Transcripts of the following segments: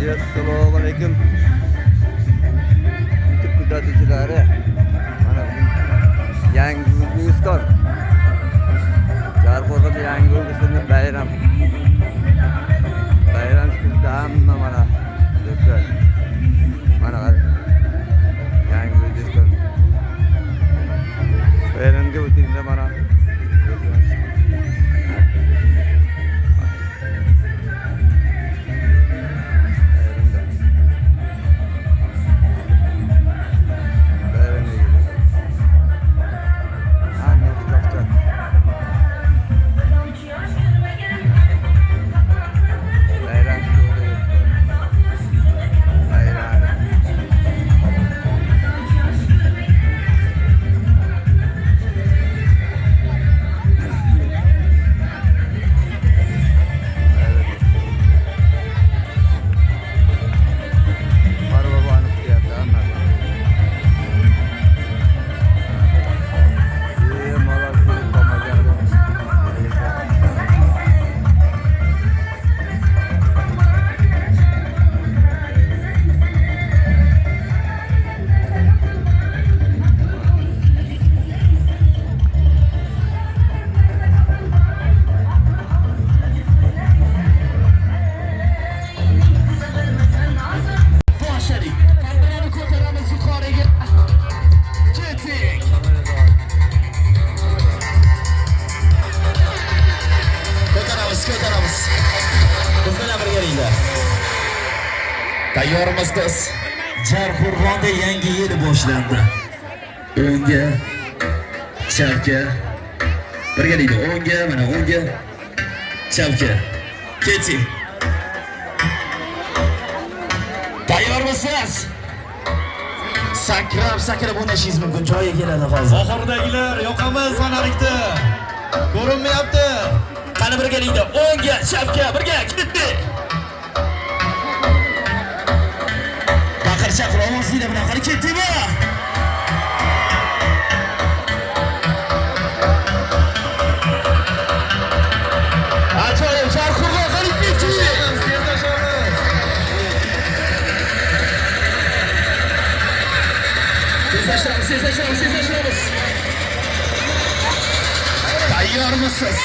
Assalomu alaykum. YouTube kuzatuvchilari. Mana bugun yangi O'zbekiston. Jarqo'rg'onda yangi O'zbekistonda bayram. Bayram kuzda hamma mana do'stlar. Mana yangi O'zbekiston. Bayramga o'tinglar mana. Tayyormiz biz. Jarqo'rg'onda yangi yil boshlandi. O'ngga, chapga. Birgalikda o'ngga, mana o'ngga, chapga. Keting. Tayyormisiz? Sakrab o'ynashingiz mumkin. Joyiga keladi hozir. Oxirdagilar yoqamiz manalikda. Ko'rinmayapti. Qani birgalikda o'ngga, chapga, birga ketdik. Chaqir ovozinglar bilan qani ketdingmi? Ajoyib, Jarqo'rg'on qani ketdingiz? Tezlashamiz.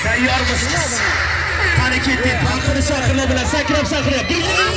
Tayyormisiz? Qani ketdik. Chaqirlar bilan sakrab. Birga